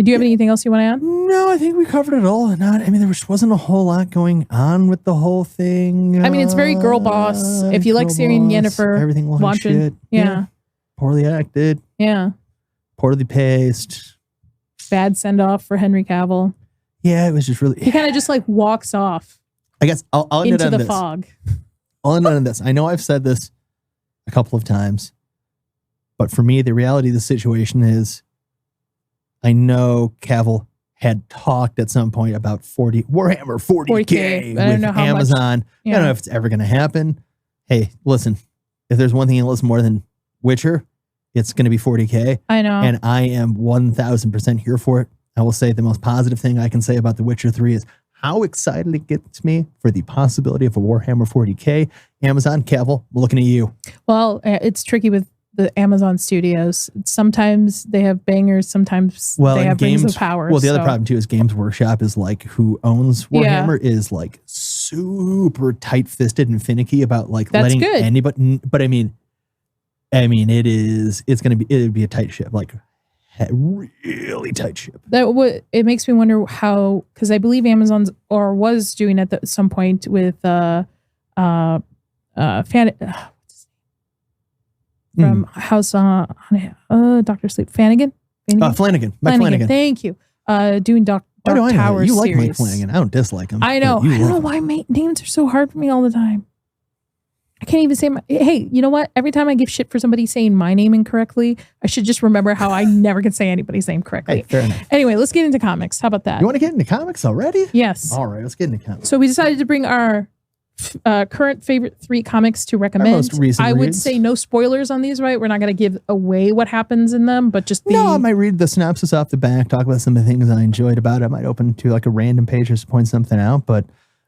Do you have anything else you want to add? No, I think we covered it all. There wasn't a whole lot going on with the whole thing. I mean, it's very girl boss. If you like Girl Siri and boss, Yennefer, everything like watching, shit. yeah. Poorly acted, Yeah. poorly paced. Bad send off for Henry Cavill. Yeah, it was just really. He kind of just like walks off I guess I'll end it into on the this. fog. I'll end it on this. I know I've said this a couple of times, but for me, the reality of the situation is, I know Cavill had talked at some point about Warhammer 40K I don't with know how Amazon. much. I don't know if it's ever going to happen. Hey, listen, if there's one thing you listen more than Witcher, it's going to be 40K. I know. And I am 1000% here for it. I will say the most positive thing I can say about The Witcher 3 is how excited it gets me for the possibility of a Warhammer 40K. Amazon, Cavill, I'm looking at you. Well, it's tricky with the Amazon studios. Sometimes they have bangers. Sometimes they have Rings of Power. Well, the other problem too is Games Workshop is like who owns Warhammer is like super tight-fisted and finicky about like letting anybody. But I mean, it'd be a tight ship, like really tight ship. It makes me wonder how, because I believe Amazon's or was doing at some point with from House Dr. Sleep Flanagan. Mike Flanagan. Thank you. Doing Dark Tower you series. like Mike Flanagan. I don't dislike him. I know. I don't know why names are so hard for me all the time. I can't even say hey, you know what? Every time I give shit for somebody saying my name incorrectly, I should just remember how I never can say anybody's name correctly. Hey, fair enough. Anyway, let's get into comics. How about that? You want to get into comics already? Yes. All right, let's get into comics. So we decided to bring our current favorite 3 comics to recommend. Our most recent I would reads. say no spoilers on these, right? We're not going to give away what happens in them, but just I might read the synopsis off the back, talk about some of the things I enjoyed about it. I might open to like a random page just to point something out, but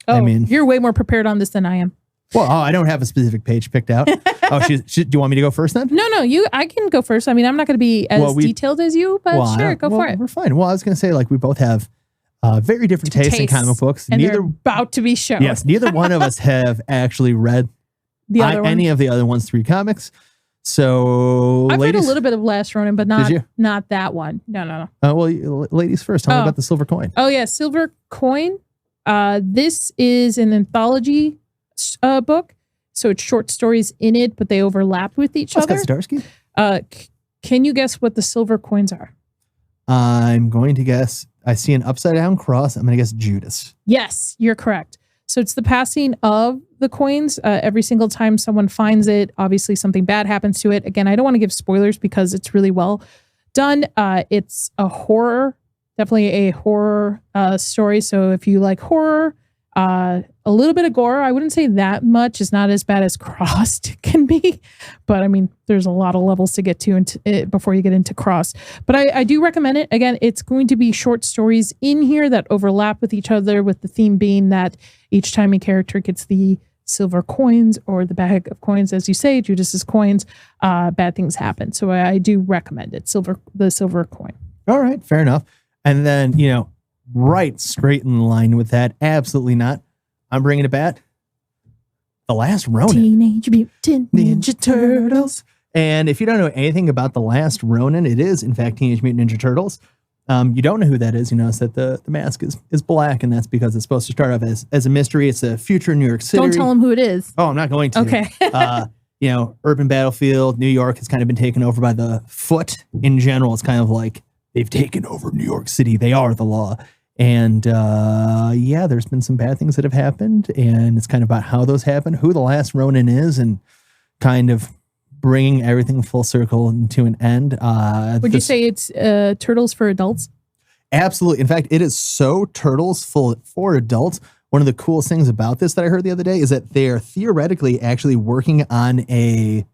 you're way more prepared on this than I am. Well, I don't have a specific page picked out. Do you want me to go first then? No, I can go first. I mean, I'm not going to be as detailed as you, but sure, go for it. We're fine. Well, I was going to say, like, we both have very different tastes in comic books. And they're about to be shown. Yes, neither one of us have actually read any of the other one's 3 comics. So, I've read a little bit of Last Ronin, but not that one. No. Well, ladies first. Tell me about the Silver Coin. Oh yeah, Silver Coin. This is an anthology book, so it's short stories in it, but they overlap with each other. Scott Zdarsky? Can you guess what the silver coins are? I'm going to guess. I see an upside down cross. I'm going to guess Judas. Yes, you're correct. So it's the passing of the coins. Every single time someone finds it, obviously something bad happens to it. Again, I don't want to give spoilers because it's really well done. It's a horror, definitely a horror story. So if you like horror, a little bit of gore, I wouldn't say that much. It's not as bad as Crossed can be, but I mean, there's a lot of levels to get to before you get into Crossed. But I do recommend it. Again, it's going to be short stories in here that overlap with each other, with the theme being that each time a character gets the silver coins or the bag of coins, as you say, Judas's coins, bad things happen. So I do recommend it. The silver coin. All right, fair enough. And then, right straight in line with that, absolutely not. I'm bringing it back. The Last Ronin. Teenage Mutant Ninja Turtles. And if you don't know anything about The Last Ronin, it is, in fact, Teenage Mutant Ninja Turtles. You don't know who that is. You notice that the mask is black, and that's because it's supposed to start off as a mystery. It's a future New York City. Don't tell them who it is. Oh, I'm not going to. Okay. Urban battlefield, New York has kind of been taken over by the Foot in general. It's kind of like they've taken over New York City. They are the law. And there's been some bad things that have happened, and it's kind of about how those happen, who the Last Ronin is, and kind of bringing everything full circle into an end. Would you say it's Turtles for adults? Absolutely. In fact, it is so Turtles for adults. One of the coolest things about this that I heard the other day is that they are theoretically actually working on a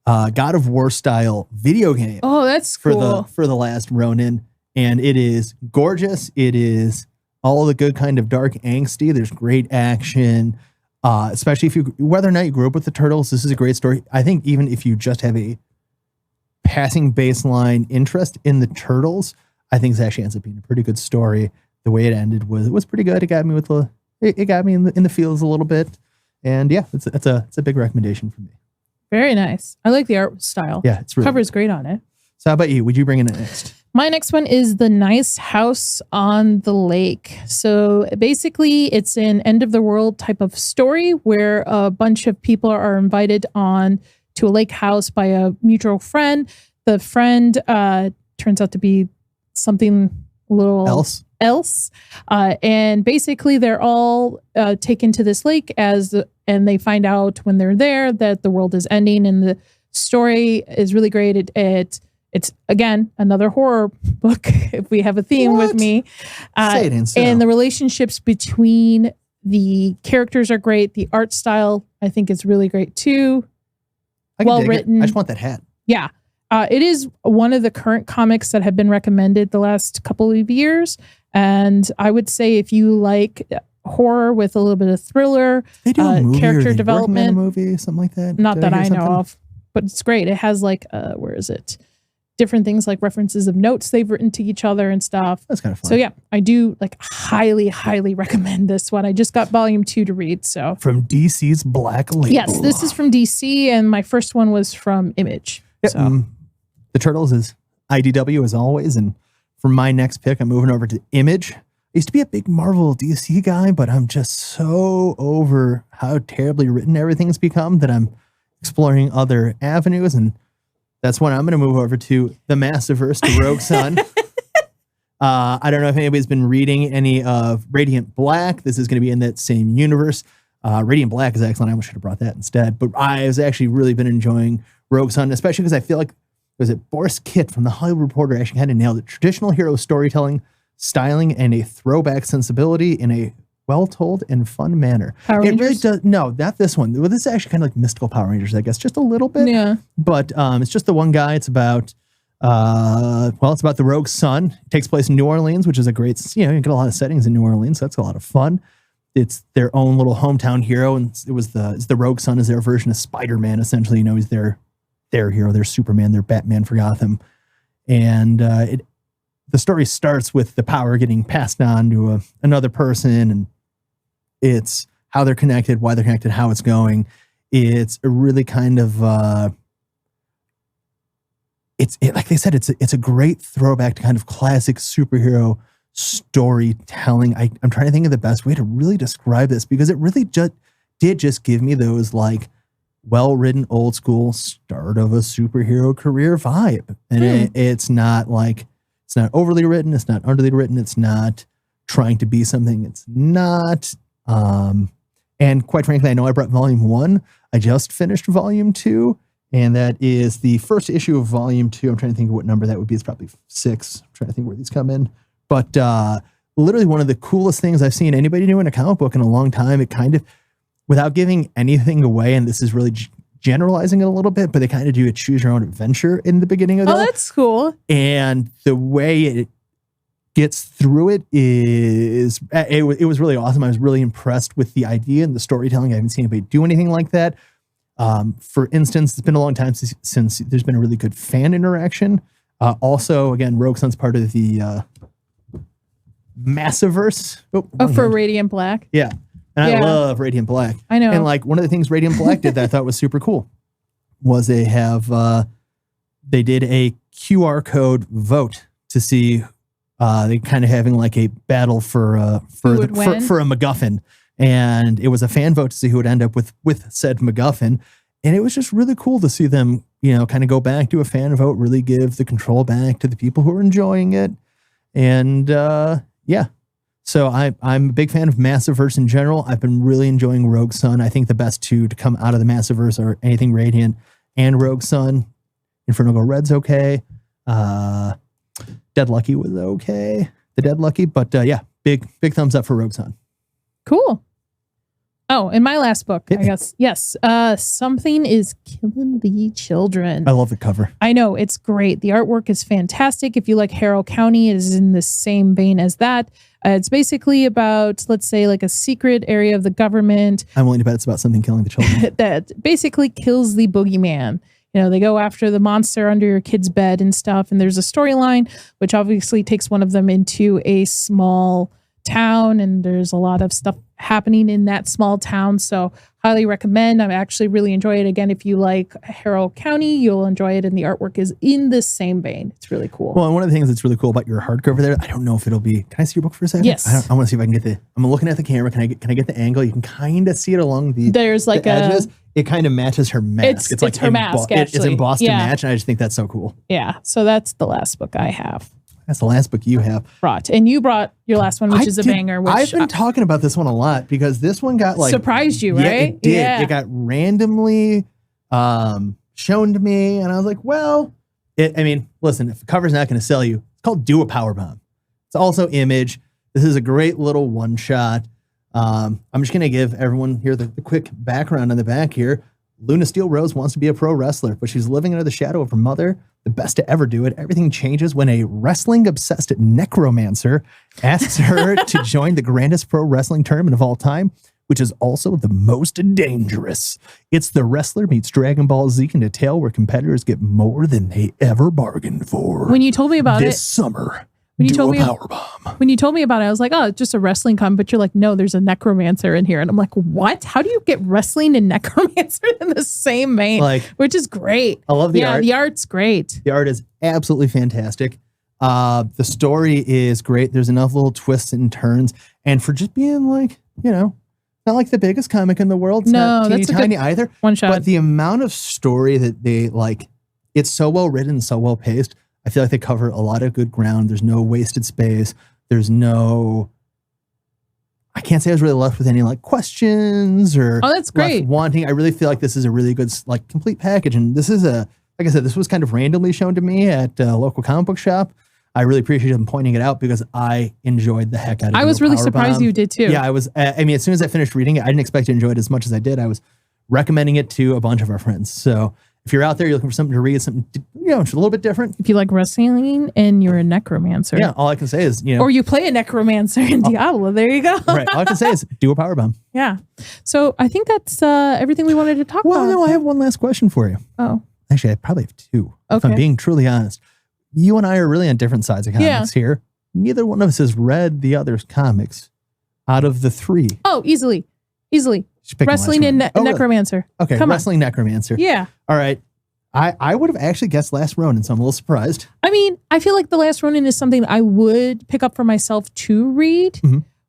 God of War style video game. Oh, that's cool. For the Last Ronin. And it is gorgeous. It is all the good kind of dark angsty. There's great action, especially whether or not you grew up with the Turtles. This is a great story. I think even if you just have a passing baseline interest in the Turtles, I think this actually ends up being a pretty good story. The way it ended was pretty good. It got me it got me in the feels a little bit, and yeah, it's a big recommendation for me. Very nice. I like the art style. Yeah, it's really cover's great on it. So how about you? Would you bring in it next? My next one is The Nice House on the Lake. So basically, it's an end of the world type of story where a bunch of people are invited on to a lake house by a mutual friend. The friend turns out to be something a little else. And basically, they're all taken to this lake and they find out when they're there that the world is ending. And the story is really great. It's again another horror book. If we have a theme with me, and the relationships between the characters are great. The art style I think is really great too. Well written. I just want that hat. Yeah, it is one of the current comics that have been recommended the last couple of years, and I would say if you like horror with a little bit of thriller, they do a movie character development, a movie, something like that. Not that I know of, but it's great. It has like where is it? Different things like references of notes they've written to each other and stuff. That's kind of fun. So yeah, I do like highly recommend this one. I just got volume 2 to read. So from DC's Black Label. Yes, this is from DC, and my first one was from Image. Yep. So the Turtles is IDW as always, and for my next pick, I'm moving over to Image. I used to be a big Marvel DC guy, but I'm just so over how terribly written everything's become that I'm exploring other avenues, and that's when I'm going to move over to the Massiverse, to Rogue Sun. I don't know if anybody's been reading any of Radiant Black. This is going to be in that same universe. Radiant Black is excellent. I should have brought that instead. But I have actually really been enjoying Rogue Sun, especially because I feel like, was it Boris Kitt from The Hollywood Reporter actually kind of nailed it. Traditional hero storytelling, styling, and a throwback sensibility in a well-told and fun manner. Power Rangers? Really does. No, not this one. Well, this is actually kind of like mystical Power Rangers, I guess, just a little bit. Yeah. But it's just the one guy. It's about, it's about the Rogue Sun. It takes place in New Orleans, which is a great, you get a lot of settings in New Orleans. So that's a lot of fun. It's their own little hometown hero, and it's the Rogue Sun is their version of Spider-Man. Essentially, he's their hero, their Superman, their Batman for Gotham, and the story starts with the power getting passed on to another person, and it's how they're connected, why they're connected, how it's going. It's a really kind of, like they said, it's a great throwback to kind of classic superhero storytelling. I'm trying to think of the best way to really describe this, because it really did just give me those like well-written old school start of a superhero career vibe. And it's not overly written. It's not underly written. It's not trying to be something it's not. And quite frankly, I know I brought volume 1. I just finished volume 2, and that is the first issue of volume 2. I'm trying to think of what number that would be. It's probably 6. I'm trying to think where these come in. But literally one of the coolest things I've seen anybody do in a comic book in a long time. It kind of, without giving anything away, and this is really generalizing it a little bit, but they kind of do a choose your own adventure in the beginning of that. Oh, that's cool. And the way it gets through it was really awesome. I was really impressed with the idea and the storytelling. I haven't seen anybody do anything like that. For instance, it's been a long time since there's been a really good fan interaction. Also, again, Rogue Sun's part of the Massiverse. For Radiant Black. Yeah. And I love Radiant Black. I know. And like one of the things Radiant Black did that I thought was super cool was they did a QR code vote to see they kind of having like a battle for a MacGuffin, and it was a fan vote to see who would end up with said MacGuffin, and it was just really cool to see them kind of go back to a fan vote, really give the control back to the people who are enjoying it, and so I'm a big fan of Massiverse in general. I've been really enjoying Rogue Sun. I think the best two to come out of the Massiverse are anything Radiant and Rogue Sun. Inferno Go Red's okay. Dead Lucky was okay. The Dead Lucky, but big thumbs up for Rogue Sun. Cool. Oh, and my last book, I guess. Yes. Something is Killing the Children. I love the cover. I know, it's great. The artwork is fantastic. If you like Harrow County, it is in the same vein as that. It's basically about, let's say, like a secret area of the government. I'm willing to bet it's about something killing the children. That basically kills the boogeyman. They go after the monster under your kid's bed and stuff. And there's a storyline, which obviously takes one of them into a small town, and there's a lot of stuff happening in that small town. So highly recommend. I actually really enjoy it. Again, if you like Harrow County, you'll enjoy it, and the artwork is in the same vein. It's really cool. Well, and one of the things that's really cool about your hardcover there, I don't know if it'll be. Can I see your book for a second? Yes. I want to see if I can get the. I'm looking at the camera. Can I get the angle? You can kind of see it along the. There's like the edges. It kind of matches her mask. It's like her mask. Actually, it's embossed to match, and I just think that's so cool. Yeah. So that's the last book I have. That's the last book you have brought, and you brought your last one, which is a banger. Which I've been talking about this one a lot because this one got like surprised you, right? Yeah, it did. Yeah. It got randomly shown to me, and I was like, well, I mean, listen, if the cover's not going to sell you, it's called Do a Powerbomb. It's also Image. This is a great little one shot. I'm just going to give everyone here the quick background on the back here. Luna Steele Rose wants to be a pro wrestler, but she's living under the shadow of her mother, the best to ever do it. Everything changes when a wrestling-obsessed necromancer asks her to join the grandest pro wrestling tournament of all time, which is also the most dangerous. It's the Wrestler Meets Dragon Ball Z in a tale where competitors get more than they ever bargained for. When you told me about this summer, when you told me Powerbomb. When you told me about it, I was like, oh, it's just a wrestling con. But you're like, no, there's a necromancer in here. And I'm like, what? How do you get wrestling and necromancer in the same vein? Like, which is great. I love the art. The art's great. The art is absolutely fantastic. The story is great. There's enough little twists and turns. And for just being like, you know, not like the biggest comic in the world. It's not teeny tiny either. One shot. But the amount of story that they like, it's so well written, so well paced. I feel like they cover a lot of good ground. There's no wasted space. There's no, I can't say I was really left with any like questions or that's great. Wanting. I really feel like this is a really good, like complete package. And this is like I said, this was kind of randomly shown to me at a local comic book shop. I really appreciate them pointing it out because I enjoyed the heck out of it. I was really surprised you did too. Yeah, I was. I mean, as soon as I finished reading it, I didn't expect to enjoy it as much as I did. I was recommending it to a bunch of our friends. So if you're out there, you're looking for something to read, something, you know, just a little bit different. If you like wrestling and you're a necromancer. Yeah, all I can say is, you know. Or you play a necromancer in Diablo. There you go. Right. All I can say is do a powerbomb. Yeah. So I think that's everything we wanted to talk about. Well, no, I have one last question for you. Oh. Actually, I probably have two. Okay. If I'm being truly honest. You and I are really on different sides of comics here. Neither one of us has read the other's comics out of the three. Oh, easily. Wrestling and necromancer. Really? Okay, wrestling necromancer. Yeah. All right. I would have actually guessed Last Ronin, so I'm a little surprised. I mean, I feel like The Last Ronin is something I would pick up for myself to read,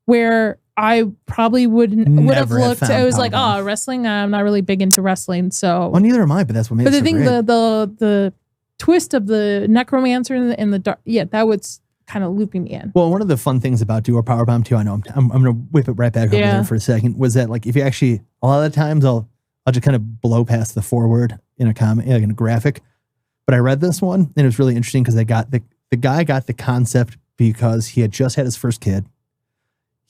where I probably would have looked. I was like, oh, wrestling. I'm not really big into wrestling, so. Well, neither am I, but that's what made it so great. But the twist of the necromancer and the dark, that was kind of looping me in. Well, one of the fun things about Do a Powerbomb too, I know I'm going to whip it right back over there for a second, was that like if you actually, a lot of the times I'll just kind of blow past the foreword in a comic, like in a graphic. But I read this one and it was really interesting because the guy got the concept because he had just had his first kid.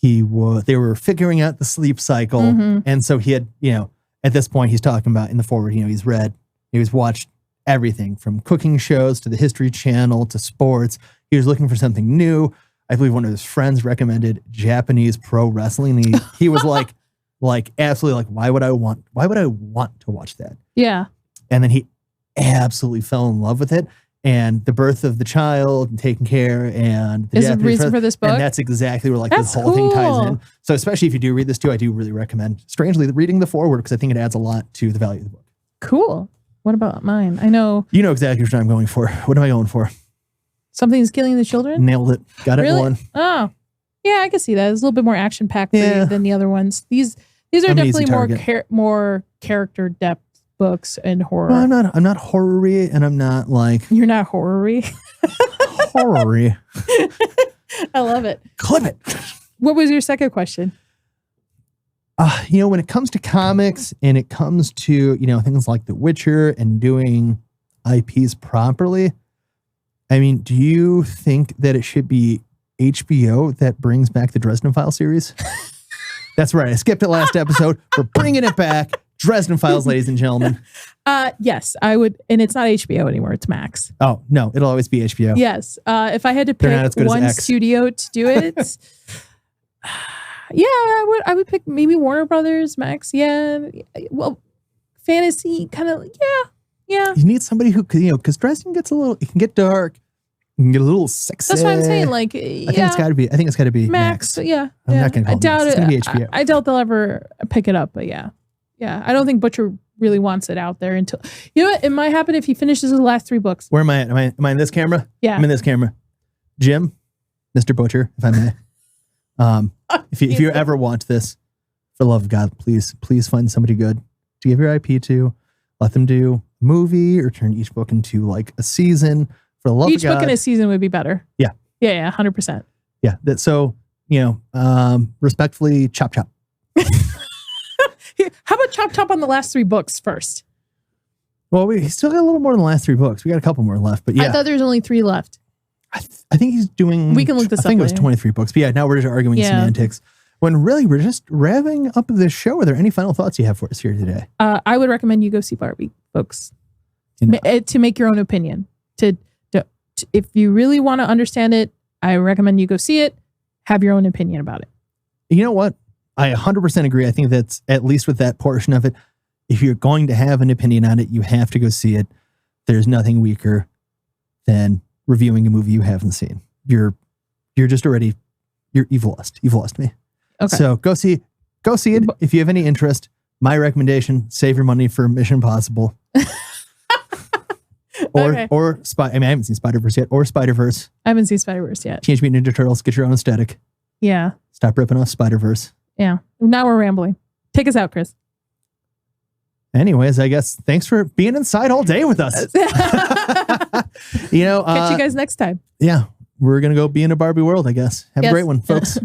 They were figuring out the sleep cycle. And so he had, you know, at this point he's talking about in the foreword, you know, he's watched everything from cooking shows to the History Channel to sports. He was looking for something new. I believe one of his friends recommended Japanese pro wrestling. He was like absolutely like, why would I want to watch that? Yeah. And then he absolutely fell in love with it. And the birth of the child and taking care and the is the reason for this book. And that's exactly where like this whole thing ties in. So especially if you do read this too, I do really recommend, strangely, reading the foreword because I think it adds a lot to the value of the book. Cool. What about mine? I know. You know exactly what I'm going for. What am I going for? Something's Killing the Children? Nailed it. Got it. Really? One. Oh. Yeah, I can see that. It's a little bit more action-packed than the other ones. These are definitely more character depth books and horror. Well, I'm not horror-y and I'm not like... You're not horror-y? Horror-y. I love it. Clip it. What was your second question? You know, when it comes to comics and it comes to, you know, things like The Witcher and doing IPs properly, I mean, do you think that it should be HBO that brings back the Dresden Files series? That's right. I skipped it last episode. We're bringing it back. Dresden Files, ladies and gentlemen. Yes, I would. And it's not HBO anymore. It's Max. Oh, no. It'll always be HBO. Yes. If I had to pick one studio to do it... Yeah, I would pick maybe Warner Brothers, Max. Yeah. Well, fantasy kind of, yeah. You need somebody who could, you know, because Dresden gets it can get dark. can get a little sexy. That's what I'm saying. Like, I think it's got to be. I think it's got to be Max. Yeah, I'm yeah. not going to call it Max. It's going to be HBO. I doubt they'll ever pick it up, but yeah. I don't think Butcher really wants it out there until, you know what? It might happen if he finishes the last 3 books. Where am I at? Am I in this camera? Yeah, I'm in this camera. Jim, Mr. Butcher, if I may. If you ever want this, for the love of God, please find somebody good to give your IP to. Let them do a movie or turn each book into like a season. For the love of God. Each book in a season would be better. Yeah. Yeah, 100%. Yeah. So, respectfully, chop. How about chop on the last 3 books first? Well, we still got a little more than the last 3 books. We got a couple more left, but yeah. I thought there's only 3 left. I think he's doing. We can look this up. I think it was 23 books. But yeah, now we're just arguing semantics. When really we're just revving up this show. Are there any final thoughts you have for us here today? I would recommend you go see Barbie, folks, to make your own opinion. If you really want to understand it, I recommend you go see it. Have your own opinion about it. You know what? I 100% agree. I think that's at least with that portion of it. If you're going to have an opinion on it, you have to go see it. There's nothing weaker than reviewing a movie you haven't seen. You're just already, you've lost me. Okay. So go see it. If you have any interest, my recommendation, save your money for Mission Impossible. Or I haven't seen Spider-Verse yet. Or Spider-Verse. I haven't seen Spider-Verse yet. Teenage Mutant Ninja Turtles. Get your own aesthetic. Yeah. Stop ripping off Spider-Verse. Yeah. Now we're rambling. Take us out, Chris. Anyways, I guess thanks for being inside all day with us. Catch you guys next time. Yeah. We're going to go be in a Barbie world, I guess. Have a great one, folks.